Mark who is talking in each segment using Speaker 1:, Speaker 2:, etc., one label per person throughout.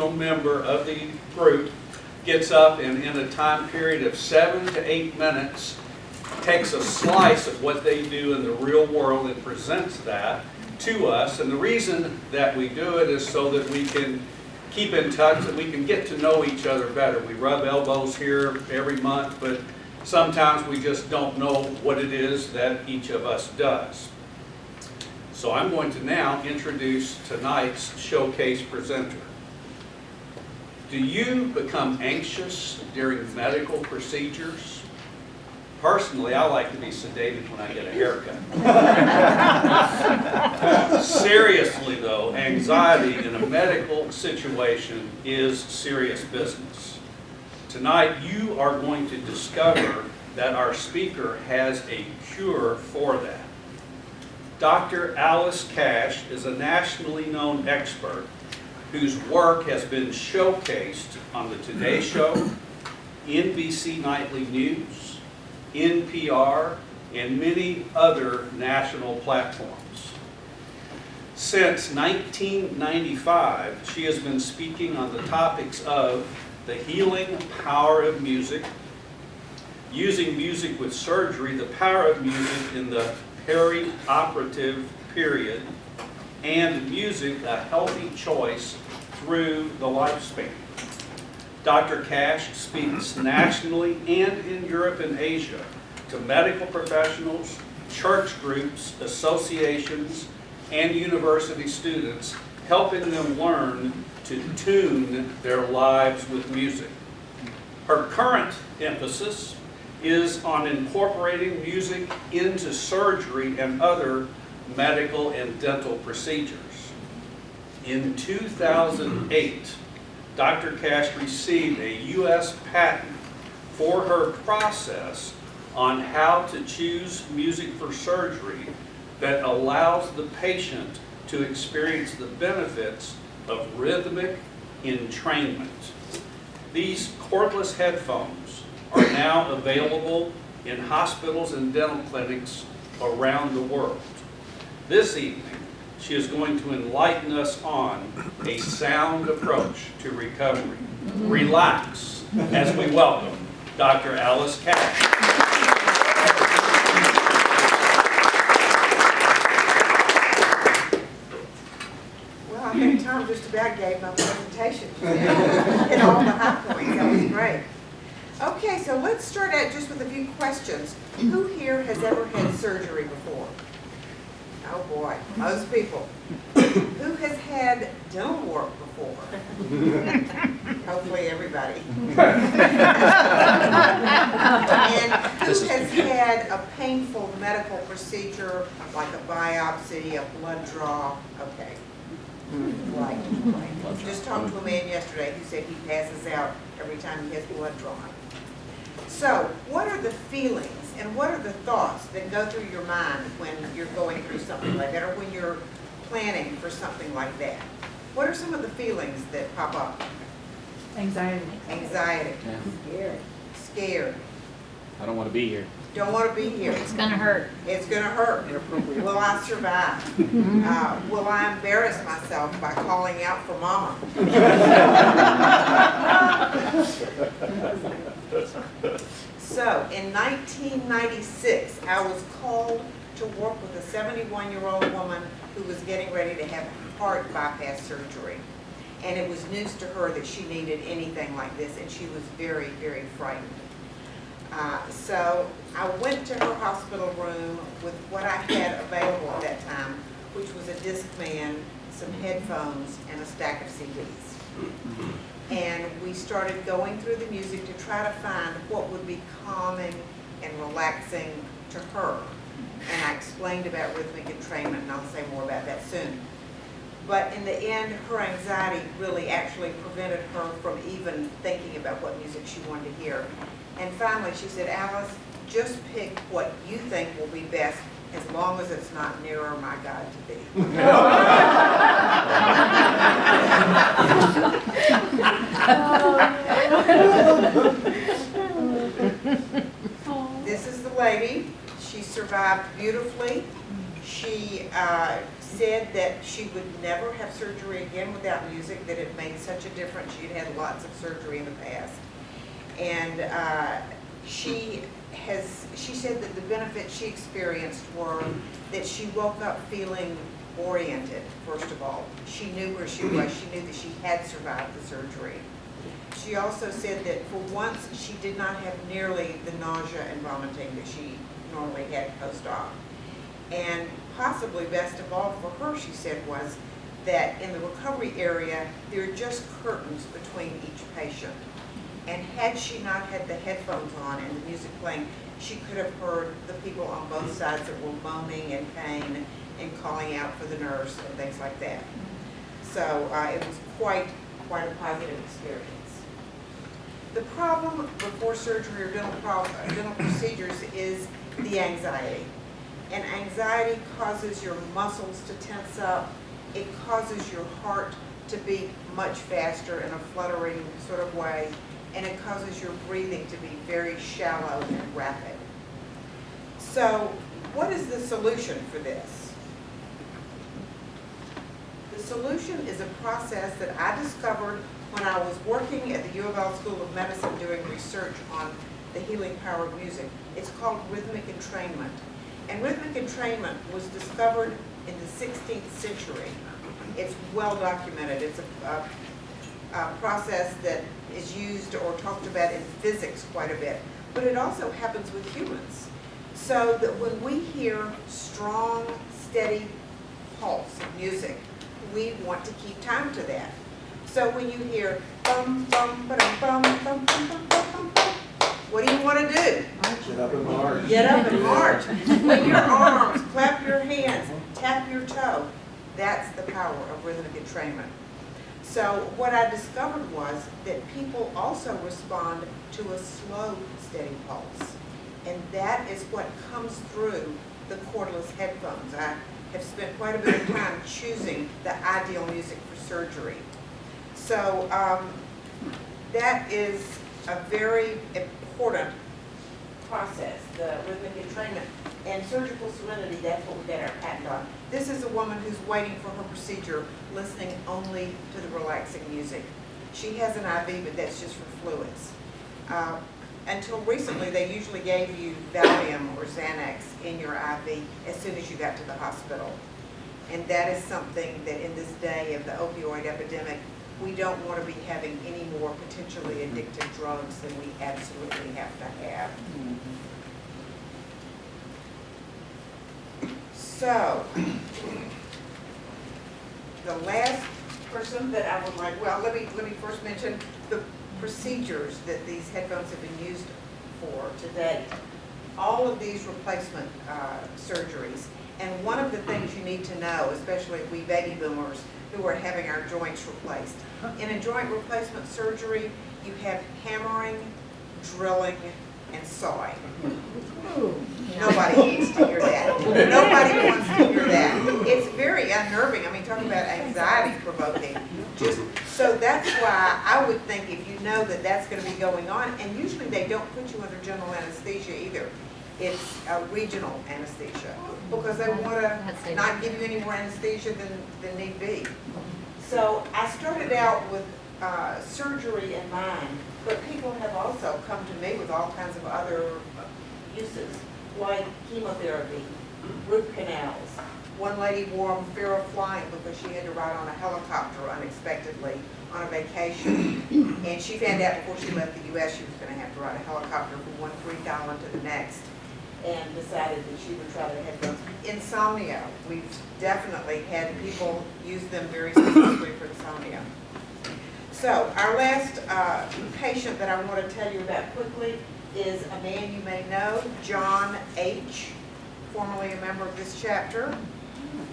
Speaker 1: member of the group gets up and in a time period of 7 to 8 minutes takes a slice of what they do in the real world and presents that to us. And the reason that we do it is so that we can keep in touch and we can get to know each other better. We rub elbows here every month, but sometimes we just don't know what it is that each of us does. So I'm going to now introduce tonight's showcase presenter. Do you become anxious during medical procedures? Personally, I like to be sedated when I get a haircut. Seriously though, anxiety in a medical situation is serious business. Tonight you are going to discover that our speaker has a cure for that. Dr. Alice Cash is a nationally known expert whose work has been showcased on the Today Show, NBC Nightly News, NPR, and many other national platforms. Since 1995, she has been speaking on the topics of the healing power of music, using music with surgery, the power of music in the perioperative period, and music a healthy choice through the lifespan. Dr. Cash speaks nationally and in Europe and Asia to medical professionals, church groups, associations, and university students, helping them learn to tune their lives with music. Her current emphasis is on incorporating music into surgery and other medical and dental procedures. In 2008, Dr. Cash received a U.S. patent for her process on how to choose music for surgery that allows the patient to experience the benefits of rhythmic entrainment. These cordless headphones are now available in hospitals and dental clinics around the world. This evening, she is going to enlighten us on a sound approach to recovery. Relax as we welcome Dr. Alice Cash.
Speaker 2: Well, I think Tom just about gave my presentation. Hit all the high points. That was great. Okay, so let's start out just with a few questions. Who here has ever had surgery before? Oh boy, most people. Who has had dental work before? Hopefully everybody. And who has had a painful medical procedure like a biopsy, a blood draw? Okay. Right. Just talked to a man yesterday who said he passes out every time he has blood drawn. So, what are the feelings and what are the thoughts that go through your mind when you're going through something like that or when you're planning for something like that? What are some of the feelings that pop up?
Speaker 3: Anxiety.
Speaker 2: Anxiety.
Speaker 4: Yeah.
Speaker 2: Scared. Scared.
Speaker 4: I don't want to be here.
Speaker 2: Don't want to be here.
Speaker 3: It's gonna hurt.
Speaker 2: It's going to hurt. Will I survive? Will I embarrass myself by calling out for mama? So, in 1996, I was called to work with a 71-year-old woman who was getting ready to have heart bypass surgery. And it was news to her that she needed anything like this, and she was very, very frightened. So I went to her hospital room with what I had available at that time, which was a Discman, some headphones, and a stack of CDs. And we started going through the music to try to find what would be calming and relaxing to her. And I explained about rhythmic entrainment, and I'll say more about that soon. But in the end, her anxiety really actually prevented her from even thinking about what music she wanted to hear. And finally, she said, Alice, just pick what you think will be best as long as it's not nearer my God to thee. This is the lady. She survived beautifully. She said that she would never have surgery again without music, that it made such a difference. She'd had lots of surgery in the past. And she said that the benefits she experienced were that she woke up feeling oriented, first of all. She knew where she was. She knew that she had survived the surgery. She also said that for once she did not have nearly the nausea and vomiting that she normally had post-op. And possibly best of all for her, she said, was that in the recovery area, there are just curtains between each patient. And had she not had the headphones on and the music playing, she could have heard the people on both sides that were moaning in pain and calling out for the nurse and things like that. So it was quite a positive experience. The problem before surgery or dental procedures is the anxiety. And anxiety causes your muscles to tense up. It causes your heart to beat much faster in a fluttering sort of way. And it causes your breathing to be very shallow and rapid. So what is the solution for this? The solution is a process that I discovered when I was working at the U of L School of Medicine doing research on the healing power of music. It's called rhythmic entrainment. And rhythmic entrainment was discovered in the 16th century. It's well documented. It's a process that is used or talked about in physics quite a bit. But it also happens with humans. So that when we hear strong, steady pulse of music, we want to keep time to that. So when you hear bum, bum, ba-dum, bum, bum, bum, bum, bum, bum, bum, what do you want to do?
Speaker 3: Get up and march.
Speaker 2: Get up and march. Swing your arms, clap your hands, tap your toe. That's the power of rhythmic entrainment. So what I discovered was that people also respond to a slow, steady pulse. And that is what comes through the cordless headphones. I have spent quite a bit of time choosing the ideal music for surgery. So that is a very important process, the rhythmic entrainment. And surgical Serenity, that's what we got our patent on. This is a woman who's waiting for her procedure, listening only to the relaxing music. She has an IV, but that's just for fluids. Until recently, they usually gave you Valium or Xanax in your IV as soon as you got to the hospital. And that is something that in this day of the opioid epidemic, we don't want to be having any more potentially addictive drugs than we absolutely have to have. So, the last person that I would like, well, let me first mention the procedures that these headphones have been used for today. All of these replacement surgeries, and one of the things you need to know, especially we baby boomers who are having our joints replaced. In a joint replacement surgery, you have hammering, drilling, and sawing. Nobody needs to hear that. Nobody wants to hear that. It's very unnerving. I mean, talking about anxiety provoking. So that's why I would think if you know that that's going to be going on, and usually they don't put you under general anesthesia either. It's a regional anesthesia because they want to not give you any more anesthesia than need be. So I started out with surgery in mind, but people have also come to me with all kinds of other uses, like chemotherapy, root canals. One lady wore a fear of flying because she had to ride on a helicopter unexpectedly on a vacation. And she found out before she left the U.S. she was going to have to ride a helicopter from one Greek island to the next, and decided that she would try the headphones. Insomnia. We've definitely had people use them very specifically for insomnia. So our last patient that I want to tell you about quickly is a man you may know, John H., formerly a member of this chapter.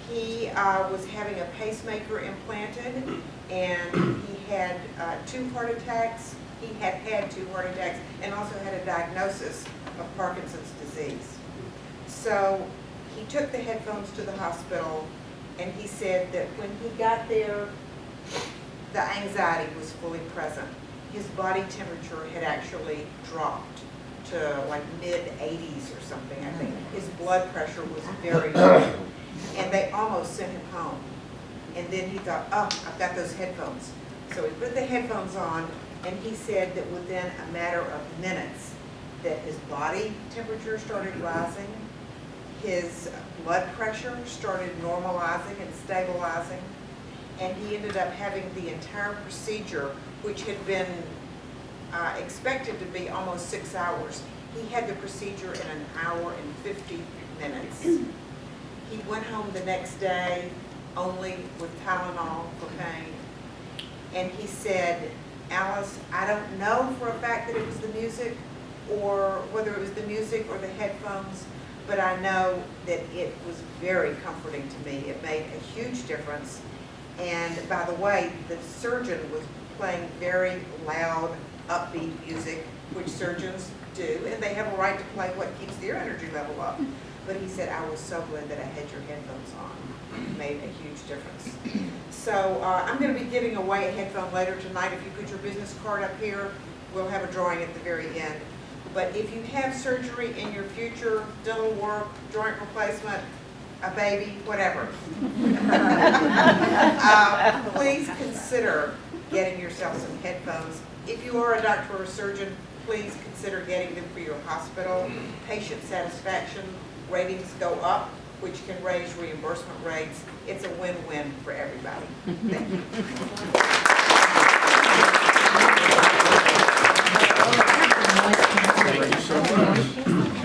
Speaker 2: He was having a pacemaker implanted, and he had 2 heart attacks. He had had 2 heart attacks and also had a diagnosis of Parkinson's disease. So he took the headphones to the hospital, and he said that when he got there, the anxiety was fully present. His body temperature had actually dropped to like mid-80s or something, I think. His blood pressure was very low. and they almost sent him home. And then he thought, oh, I've got those headphones. So he put the headphones on, and he said that within a matter of minutes, that his body temperature started rising, his blood pressure started normalizing and stabilizing, and he ended up having the entire procedure, which had been expected to be almost 6 hours. He had the procedure in 1 hour and 50 minutes. He went home the next day only with Tylenol for pain. And he said, Alice, I don't know for a fact that it was the music, or whether it was the music or the headphones, but I know that it was very comforting to me. It made a huge difference. And by the way, the surgeon was playing very loud, upbeat music, which surgeons do, and they have a right to play what keeps their energy level up. But he said, I was so glad that I had your headphones on. It made a huge difference. So I'm going to be giving away a headphone later tonight. If you put your business card up here, we'll have a drawing at the very end. But if you have surgery in your future, dental work, joint replacement, a baby, whatever, please consider getting yourself some headphones. If you are a doctor or a surgeon, please consider getting them for your hospital. Patient satisfaction ratings go up, which can raise reimbursement rates. It's a win-win for everybody. Thank you.